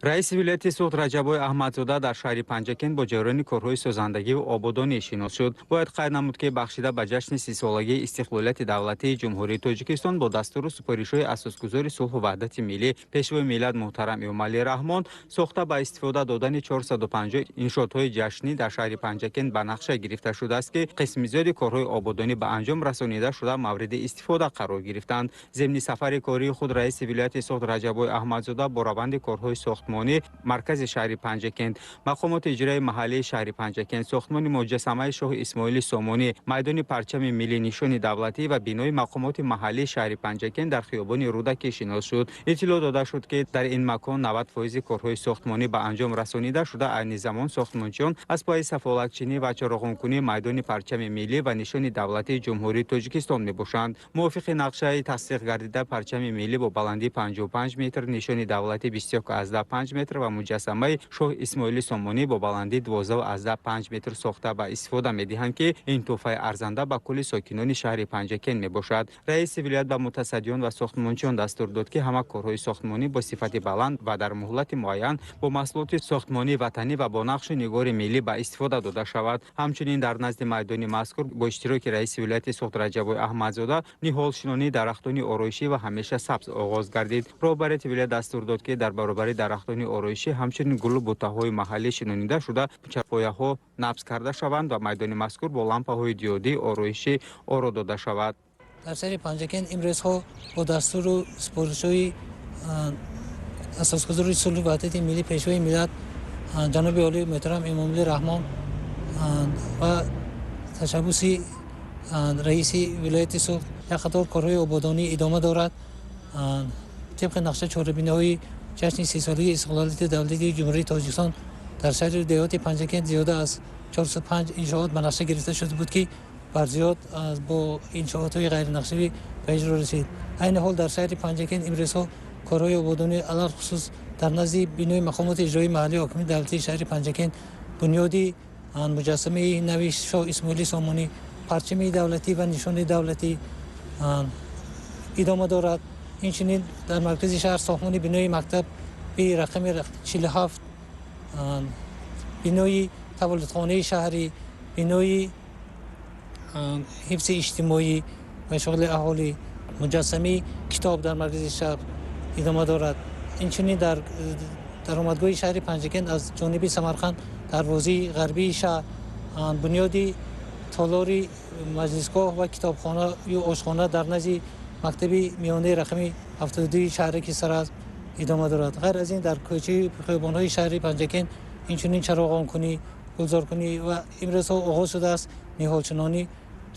раиси вилояти суғд Раҷабой Аҳмадзода дар шаҳри Панҷакент бо ҷараёни корҳои созандагӣ ва ободонӣ шинос шуд. Бояд қайд намуд, ки бахшида ба ҷашни 30-солагии истиқлолияти давлатии Ҷумҳурии Тоҷикистон бо дастуру супоришҳои асосгузори сулҳу ваҳдати миллӣ пешвои миллат муҳтарам Эмомалӣ Раҳмон сохта ба истифода додани 450 иншоотҳои ҷашнӣ дар шаҳри Панҷакент ба нақша гирифта шудааст, ки қисми зиёди корҳои ободонӣ ба анҷом расонида шуда мавриди истифода қарор гирифтанд. Земни сафари кории худ раиси вилояти суғд Раҷабой Аҳмадзода бо раванди корҳои сохтмонӣ маркази шаҳри Панҷакент, мақомоти иҷроии маҳаллии шаҳри Панҷакент, сохтмони муҷассамаи Шоҳи Исмоили Сомонӣ, майдони парчами миллӣ нишони давлатӣ ва бинои мақомоти маҳаллии шаҳри Панҷакент дар хиёбони Рудакӣ шинос шуд. Иттилоъ дода шуд, ки дар ин макон 90% корҳои сохтмонӣ ба анҷом расонида шуда, айни замон сохтмончиён аз пои сафолатчинӣ ва чороғонкунии майдони парчами миллӣ ва нишони давлатии Ҷумҳурии Тоҷикистон мебошанд. мувофиқи нақшаи тасдиқ гардида парчами миллӣ бо баландии 55 метр, нишони давлатӣ 21,5 метр ва муҷассамаи Шоҳ Исмоили Сомонӣ бо баландии 12,5 метр сохта ба истифода медиҳанд, ки ин тӯҳфаи арзанда ба кулли сокинони шаҳри Панҷакент мебошад. раиси вилоят ба мутасаддиён ва сохтмончиён дастур дод, ки ҳама корҳои сохтмонӣ бо сифати баланд ва дар муҳлати муайян бо маҳсулоти сохтмонии ватанӣ ва бо нақшу нигори миллӣ ба истифода дода шавад. ҳамчунин дар назди майдони мазкур бо иштироки раиси вилояти суғд Раҷабой Аҳмадзода ниҳолшинонии дарахтони ороишӣ ва ҳамеша сабз оғоз гардид. роҳбарияти вилоят дастур дод, ки дар баробари дарахтони ороишӣ ҳамчунин гулу буттаҳои маҳаллӣ шинонида шуда чапояҳо набз карда шаванд ва майдони мазкур бо лампаҳои диодии ороишӣ оро дода шавад. дар шаҳри Панҷакент имрӯзҳо бо дастуру супоришҳои асосгузори сулҳу ваҳдати миллӣ пешвои миллат ҷаноби олии муҳтарам Эмомалӣ Раҳмон ва ташаббуси раиси вилояти суғд як қатор корҳои ободонӣ идома дорад. тибқи нақша чорабиниҳои ҷашни 30-солагии истиқлолияти давлатии Ҷумҳурии Тоҷикистон дар шаҳри деҳоти Панҷакент зиёда аз 405 иншоот ба нақша гирифта шуда буд, ки барзиёд бо иншоотҳои ғайринақшавӣ ба иҷро расид. айни ҳол дар шаҳри Панҷакент имрӯзҳо корҳои ободонӣ алахусус дар назди бинои мақомоти иҷроии маҳаллии ҳокимияти давлатии шаҳри Панҷакент бунёди муҷассамаи нави Шоҳ Исмоили Сомонӣ, парчами давлатӣ ва нишони давлатӣ идома дорад. инчунин дар маркази шаҳр сохтмони бинои мактаби рақами 47, бинои таваллудхонаи шаҳрӣ, бинои ҳифзи иҷтимоӣ ва шуғли аҳолӣ, муҷассамаи китоб дар маркази шаҳр идома дорад. инчунин дар даромадгоҳи шаҳри Панҷакент аз ҷониби Самарқанд дарвозаи ғарбии шаҳр бунёди толори маҷлисгоҳ ва китобхонаю ошхона дар назди мактаби миёнаи рақами 72 шаҳраки Сараз идома дорад. ғайр аз ин дар кӯчаи хиёбонҳои шаҳри Панҷакент инчунин чароғонкунӣ, гулзоркунӣ ва имрӯзҳо оғоз шудааст, ниҳолчинонӣ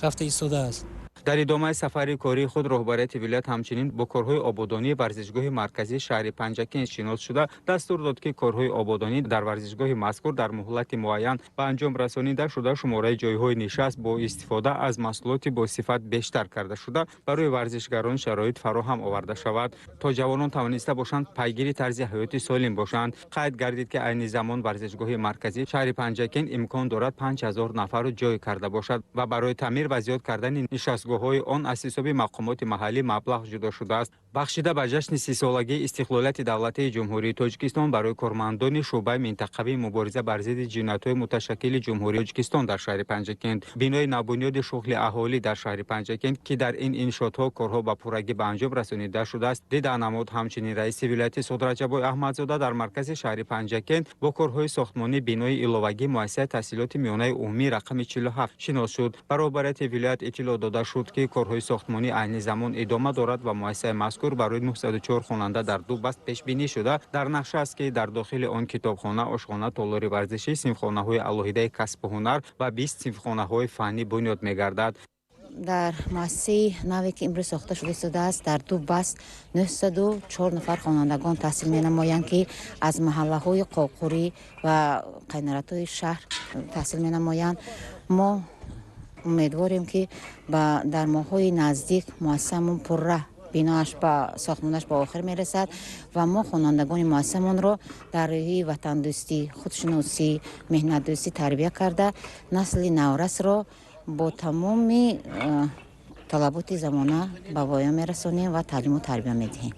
рафта истодааст. дар идомаи сафари кории худ роҳбарияти вилоят ҳамчунин бо корҳои ободонии варзишгоҳи марказии шаҳри Панҷакент шинос шуда, дастур дод, ки корҳои ободонӣ дар варзишгоҳи мазкур дар муҳлати муайян ба анҷом расонида шуда, шумораи ҷойҳои нишаст бо истифода аз маҳсулоти босифат бештар карда шуда, барои варзишгарон шароит фароҳам оварда шавад, то ҷавонон тавониста бошанд пайгири тарзи ҳаёти солим бошанд. қайд гардид, ки айни замон варзишгоҳи марказии шаҳри Панҷакент имкон дорад 5000 нафару ҷой карда бошад ва барои таъмир ва зиёд кардани нишастгоҳ он аз ҳисоби мақомоти маҳаллӣ маблағ ҷудо шудааст. бахшида ба ҷашни 30-солагии истиқлолияти давлатии Ҷумҳурии Тоҷикистон барои кормандони шуъбаи минтақавии мубориза бар зидди ҷиноятҳои муташаккили Ҷумҳурии Тоҷикистон дар шаҳри Панҷакент, бинои навбунёди шуғли аҳолӣ дар шаҳри Панҷакент, ки дар ин иншоотҳо корҳо ба пуррагӣ ба анҷом расонида шудааст, дида намуд. ҳамчунин раиси вилояти суғд Раҷабой Аҳмадзода дар маркази шаҳри Панҷакент бо корҳои сохтмонӣ бинои иловагии муассисаи таҳсилоти миёнаи умумии рақами 47 шинос шуд. баробарияти вилоят иттилоъ дода шуд, ки корҳои сохтмонӣ айни замон идома дорад ва муассисаи мазкур барои 904 хонанда дар 2 баст пешбинӣ шуда, дар нақша аст, ки дар дохили он китобхона, ошхона, толори варзишӣ, синфхонаҳои алоҳидаи касбу ҳунар ва 20 синфхонаҳои фаннӣ бунёд мегардад. дар муассисаи наве ки имрӯз сохта шуда истодааст, дар 2 баст 904 нафар хонандагон таҳсил менамоянд, ки аз маҳаллаҳои қоқурӣ ва қайнаратҳои шаҳр таҳсил менамоянд. мо умедворем, ки дар моҳҳои наздик муассисаамон пурра биноаш ба сохтмонаш ба охир мерасад ва мо хонандагони муассисамонро дар роҳии ватандӯстӣ, худшиносӣ, меҳнатдӯстӣ тарбия карда, насли наврасро бо тамоми талаботи замона ба воя мерасонем ва таълиму тарбия медиҳем.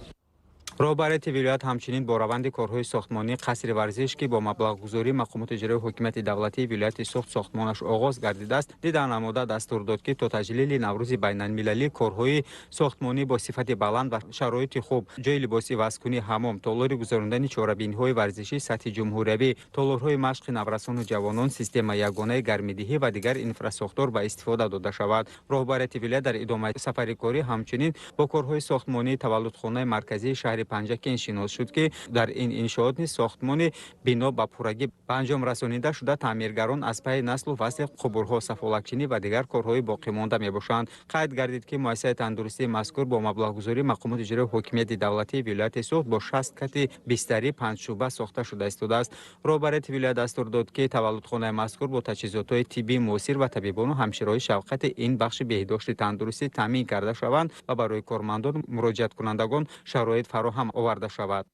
роҳбарияти вилоят ҳамчунин бо раванди корҳои сохтмонӣ қасри варзиш ки бо маблағгузории мақомоти иҷроии ҳокимияти давлатии вилояти сохт сохтмонаш оғоз гардидааст дида намуда дастур дод ки то таҷлили наврӯзи байналмилалӣ корҳои сохтмонӣ бо сифати баланд ва шароити хуб ҷойи либоси васкунӣ ҳамом толори гузарондани чорабиниҳои варзишӣ сатҳи ҷумҳуриявӣ толорҳои машқи наврасону ҷавонон системаи ягонаи гармидиҳӣ ва дигар инфрасохтор ба истифода дода шавад. роҳбарияти вилоят дар идомаи сафари корӣ ҳамчунин бо корҳои сохтмонии таваллудхонаи марказии шаҳри Панҷакен шинос шуд ки дар ин иншоот низ сохтмони бино ба пуррагӣ ба анҷом расонида шуда таъмиргарон аз пайи наслу фасли қубурҳо сафолакчинӣ ва дигар корҳои боқимонда мебошанд. қайд гардид ки муассисаи тандурустии мазкур бо маблағгузории мақомоти иҷроии ҳокимияти давлатии вилояти сохт бо 60 кати бистарӣ 5 шуъба сохта шуда истодааст. роҳбарияти вилоят дастур дод ки таваллудхонаи мазкур бо таҷҳизотҳои тиббии муосир ва табибону ҳамшироҳои шафқати ин бахши беҳдошти тандурустӣ таъмин карда шаванд ва барои кормандон муроҷиаткунандагон шароит фароҳам оварда шавад.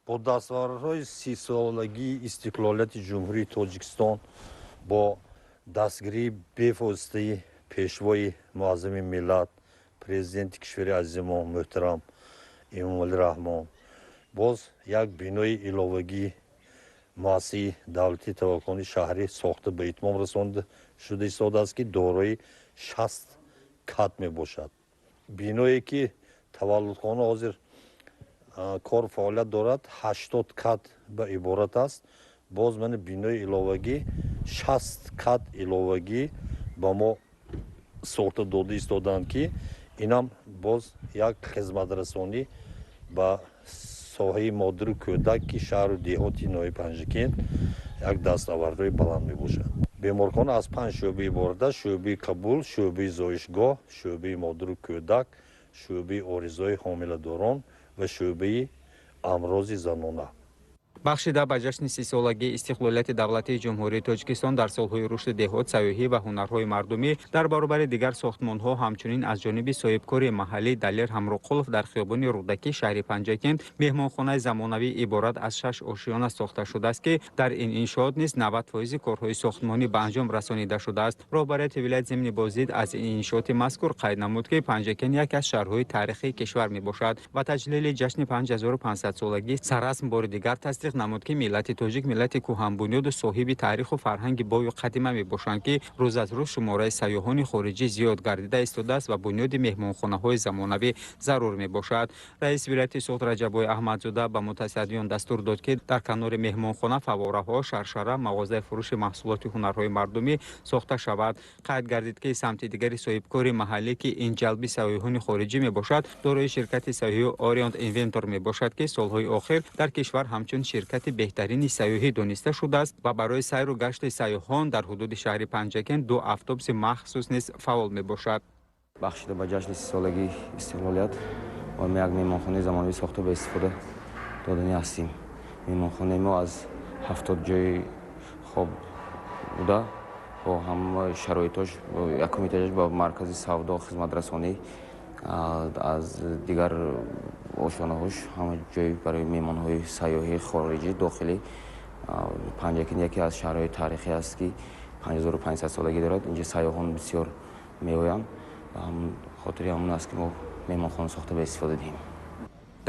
бо дастовардҳои 30-солагии истиқлолияти ҷумҳурии тоҷикистон бо дастгирии бевоситаи пешвои муаззами миллат президенти кишвари азизимон муҳтарам эмомалӣ раҳмон боз як бинои иловагӣ муассисаи давлати таваккулони шаҳрӣ сохта ба итмом расонида шуда истодааст ки дорои 60 кат мебошад. биное ки таваллудхона ҳозир кор фаъолият дорад 80 кат ба иборат аст. боз мани бинои иловагӣ 60 кат иловагӣ ба мо сохта дода истоданд ки инам боз як хизматрасонӣ ба соҳаи модару кӯдак ки шаҳру деҳоти ноҳияи Панҷакен як дастовардҳои баланд мебошад. беморхона аз 5 шӯъба иборат аст: шӯъбаи қабул, шӯъбаи зоишгоҳ, шӯъбаи модару кӯдак, шӯъбаи оризои ҳомиладорон ва шӯъбаи амрози занона. бахшида ба ҷашни 30-солагии истиқлолияти давлатии ҷумҳурии Тоҷикистон дар солҳои рушди деҳот, саёҳӣ ва ҳунарҳои мардумӣ дар баробари дигар сохтмонҳо ҳамчунин аз ҷониби соҳибкори маҳаллӣ Далер Ҳамроқулов дар хиёбони Рӯдакӣ шаҳри Панҷакен меҳмонхонаи замонавӣ иборат аз 6 ошиёна сохта шудааст ки дар ин иншоот низ 90% корҳои сохтмонӣ ба анҷом расонида шудааст. роҳбарияти вилоят зимни боздид аз ин иншооти мазкур қайд намуд ки Панҷакен яке аз шаҳрҳои таърихии кишвар мебошад ва таҷлили ҷашни 5500-солагӣ саррасм бори дигар тасдиқ намуд ки миллати тоҷик миллати кӯҳанбунёду соҳиби таъриху фарҳанги бою қадима мебошанд ки рӯз аз рӯз шумораи сайёҳони хориҷӣ зиёд гардида истодааст ва бунёди меҳмонхонаҳои замонавӣ зарур мебошад. раиси вилояти сохт Раҷабой Аҳмадзода ба мутаассисиён дастур дод ки дар канори меҳмонхона фаввораҳо, шаршара, мағозаи фурӯши маҳсулоти ҳунарҳои мардумӣ сохта шавад. қайд гардид ки самти дигари соҳибкори маҳаллӣ ки ин ҷалби сайёҳони хориҷӣ мебошад дорои ширкати сайёҳӣ Orient Inventor мебошад ки солҳои охир дар кишвар ҳамчун ширкати беҳтарини сайёҳӣ дониста шудааст ва барои сайру гашти сайёҳон дар ҳудуди шаҳри Панҷакен 2 автобуси махсус низ фаъол мебошад. бахшида ба ҷашни 30-солагии истиқлолият ва як меҳмонхонаи замонавӣ сохта ба истифода додани ҳастем. меҳмонхонаи мо аз 70 ҷойи хоб буда бо ҳамаи шароитош якум этажаш ба маркази савдо, хизматрасонӣ, аз дигар ошонаҳош ҳама ҷой барои меҳмонҳои сайёҳӣ хориҷӣ дохилӣ. Панҷакен яке аз шаҳрҳои таърихӣ аст ки 5500 солагӣ дорад. инҷа сайёҳон бисёр меоянд ва хотири ҳамон аст ки мо меҳмонхона сохта ба истифода диҳем.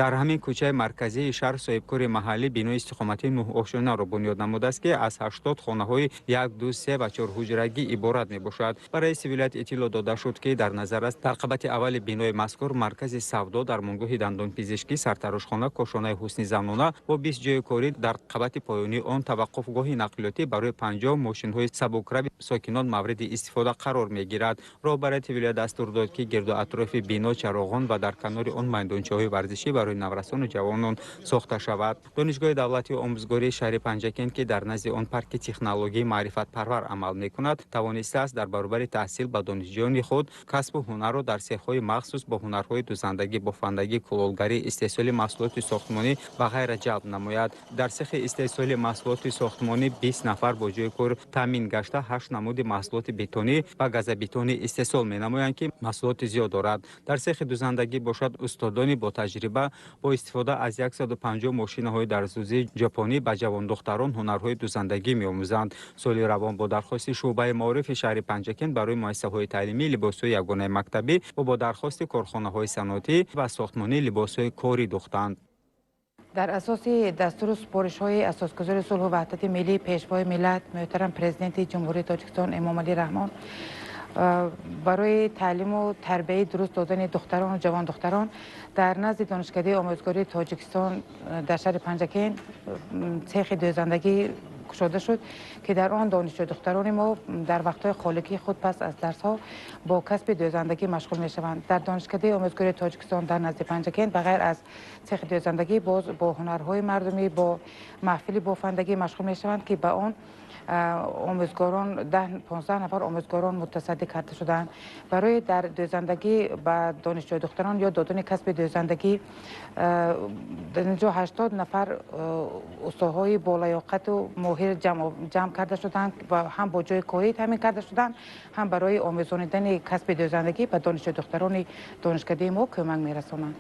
дар ҳамин кӯчаи марказии шаҳр соҳибкори маҳаллӣ бинои истиқоматии 9 ошиёнаро бунёд намудааст ки аз 80 хонаҳои 1, 2, 3 ва 4 ҳуҷрагӣ иборат мебошад. ба раиси вилоят иттилоъ дода шуд ки дар назар аст дар қабати аввали бинои мазкур маркази савдо, дармонгоҳи дандонпизишкӣ, сартарошхона, кошонаи ҳусни занона бо 20 ҷойи корӣ, дар қабати поёнӣ он таваққуфгоҳи нақлиётӣ барои 50 мошинҳои сабукрави сокинон мавриди истифода қарор мегирад. роҳбарияти вилоят дастур дод ки гирду атрофи бино чароғон ва дар канори он майдончаҳои варзишӣ барои наврасону ҷавонон сохта шавад. донишгоҳи давлатии омӯзгории шаҳри Панҷакен ки дар назди он парки технологии маърифатпарвар амал мекунад, тавонистааст дар баробари таҳсил ба донишҷӯёни худ касбу ҳунарро дар сехҳои махсус бо ҳунарҳои дузандагӣ, бофандагӣ, кулолгарӣ, истеҳсоли маҳсулоти сохтмонӣ ва ғайра ҷалб намояд. дар сехи истеҳсоли маҳсулоти сохтмонӣ 20 нафар бо ҷойи кор таъмин гашта 8 намуди маҳсулоти бетонӣ ва газобетонӣ истеҳсол менамоянд ки маҳсулоти зиёд дорад. дар сехи дузандагӣ бошад устодони бо таҷриба бо истифода аз 150 мошинаҳои дарзӯзии ҷопонӣ ба ҷавондухтарон ҳунарҳои дузандагӣ меомӯзанд. соли равон бо дархости шуъбаи маорифи шаҳри Панҷакен барои муассисаҳои таълимӣ либосҳои ягонаи мактабӣ ва бо дархости корхонаҳои саноатӣ ва сохтмонӣ либосҳои корӣ духтанд. در اساس دستور سپارش‌های اساسگذار صلح و وحدت ملی پیشوای ملت محترم پرزیدنت جمهوری تاجیکستان امام علی رحمان برای تعلیم و تربیت درست دادن دختران و جوان دختران در نزد دانشکده آموزگاری تاجیکستان در شهر پنجکین سیخ دوزندگی گشوده شد که در آن دانشجو دختران ما در وقت‌های خالگی خود پس از درس‌ها با کسب دوزندگی مشغول می‌شوند. در دانشکده آموزگاری تاجیکستان در نزد پنجکین بغیر از سیخ دوزندگی باز با هنرهای مردمی با محفل بافندگی مشغول می‌شوند که به آن آموزگاران 10-15 نفر آموزگاران متصدی کرده شدند. برای در دوزندگی به دانشجو دختران یا دادن کسب دوزندگی در اینجا 80 نفر استادهای بالیاقت و ماهر جمع کرده شدند و هم با جای کاری تامین کرده شدند هم برای آموزاندن کسب دوزندگی به دانشجو دختران دانشکده ما کمک می‌رسانند.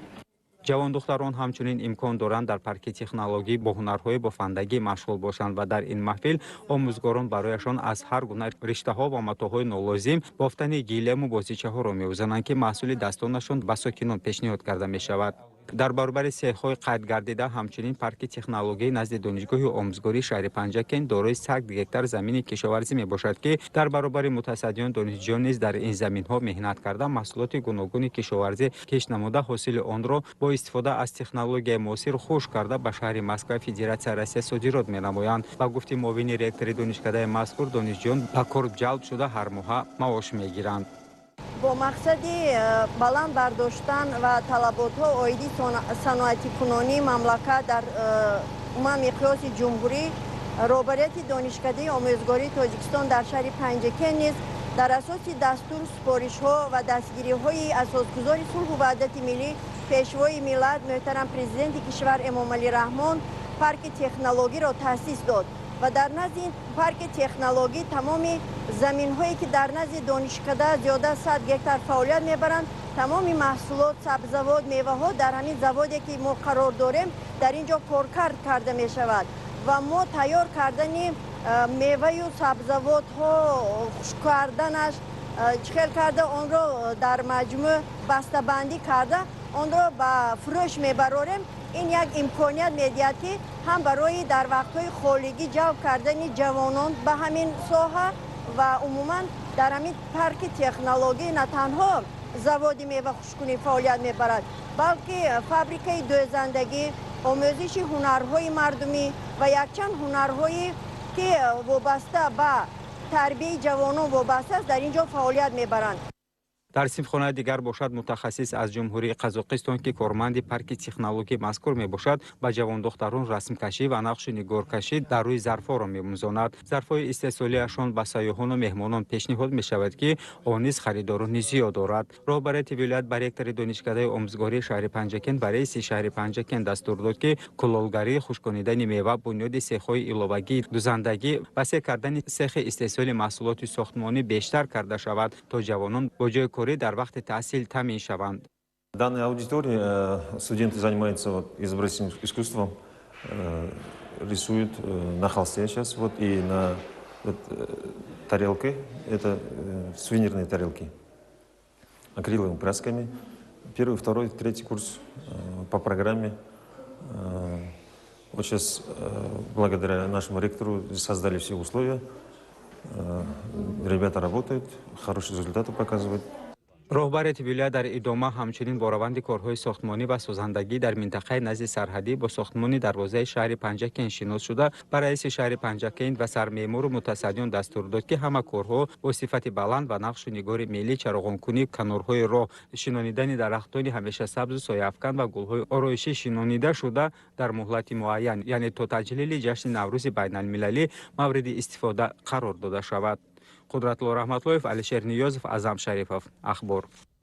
جوان دختران همچنین امکان دارند در پارک تکنولوژی با هنرهای بافندگی مشغول باشند و در این محفل آموزگاران برایشان از هر گونه رشته‌ها و متاهای نولازم بافتن گیلم و بازیچه‌ها را می‌آموزند که محصول دستانشان به ساکنان پیشنهاد کرده می‌شود. در برابر سیخ‌های قید گردیده همچنین پارک تکنولوژی نزد دانشگاه آموزگاری شهر پنجکین دارای 100 گکتار زمین کشاورزی میباشد که در برابر متصدیان دانشجویان نیز در این زمین‌ها مهنت کرده محصولات گوناگون کشاورزی کش نموده حاصل آن را با استفاده از تکنولوژی معاصر خشک کرده به شهر مسکو فدراسیون روسیه صادرات می‌نمایند. با گفته معاون رکتور دانشکده مذکور دانشجویان به کار جلب شده هر ماه معاش می‌گیرند. با مقصد بلند برداشتن و طلبات‌ها عایدی صنعتی کنونی مملکت در مقیاس جمهوری رهبریت دانشکده آموزگاری تاجیکستان در شهر پنجکین نیز در اساس دستور سپارش‌ها و دستگیری‌های اساسگذار صلح و وحدت ملی پیشوای ملت محترم پرزیدنت کشور امام علی رحمان پارک تکنولوژی را تأسیس داد و در نزد این پارک تکنولوژی تمام زمین‌هایی که در نزد دانشکده زیاده 100 گکتار فعالیت می‌برند تمام محصولات سبزیجات میوه‌ها در همین زوادی که ما قرار داریم در اینجا کارکرد کرده می‌شود و ما تیار کردن میوه و سبزیجات ها خشک کردنش چخیل کرده آن را در مجموع بسته بندی کرده آن را به فروش میبراریم. این یک امکانیت میدهد که هم برای در وقتهای خالگی جلب کردن جوانان به همین ساحه و عموما در همین پارک تکنولوژی نه تنها زواد میوه خشکونی فعالیت میبرد بلکه فابریکه دوزندگی، آموزش هنرهای مردمی و یکچند هنرهایی که وابسته به تربیت جوانان وابسته است در اینجا فعالیت میبرند. در صنفخانه دیگر باشد متخصص از جمهوری قزاقستان که کارمند پارک تکنولوژی مذکور می باشد با جوان دختران رسم کشی و نقش نگار کشی در روی ظرفها را می‌آموزاند. ظرفهای استحصالیشان به سیاحان و مهمانان پیشنهاد می شود که آن نیز خریداران زیاد دارد. رهبریت ولایت به رکتور دانشکده آموزگاری شهر پنجکین و رئیس شهر پنجکین دستور داد که کلالگری، خشکانیدن میوه، بنیاد سیخ‌های ایلوگی، دوزندگی و سه کردن سیخ استحصال محصولات ساختمانی بیشتر کرده شود تا جوانان با جای در وقت تحصیل تامین شوند. Данной аудитории студенты занимаются изобразительным искусством, рисуют на холсте сейчас вот и на тарелке, это сувенирные тарелки, акриловыми красками. Первый, второй, третий курс по программе. Вот сейчас благодаря нашему ректору создали все условия. Ребята работают, хорошие результаты показывают. رهبریت ولایت در ادامه همچنین با روند کارهای ساختمانی و سازندگی در منطقه نزد سرحدی با ساختمان دروازه شهر پنجکین شناس شده برای رئیس شهر پنجکین و سرمعمار و متصدیان دستور داد که همه کارها با صفت بلند و نقش و نگار ملی چراغانکنی کنارهای راه، شنانیدن درختان همیشه سبز و سایه افکن و گلهای آرایشی شنانیده شده در مهلت معین یعنی تا تجلیل جشن نوروز بین المللی مورد استفاده قرار داده شود. قدرت‌الله رحمت‌اللهov، Alisher Niyozov, Azam Sharipov. Akhbor.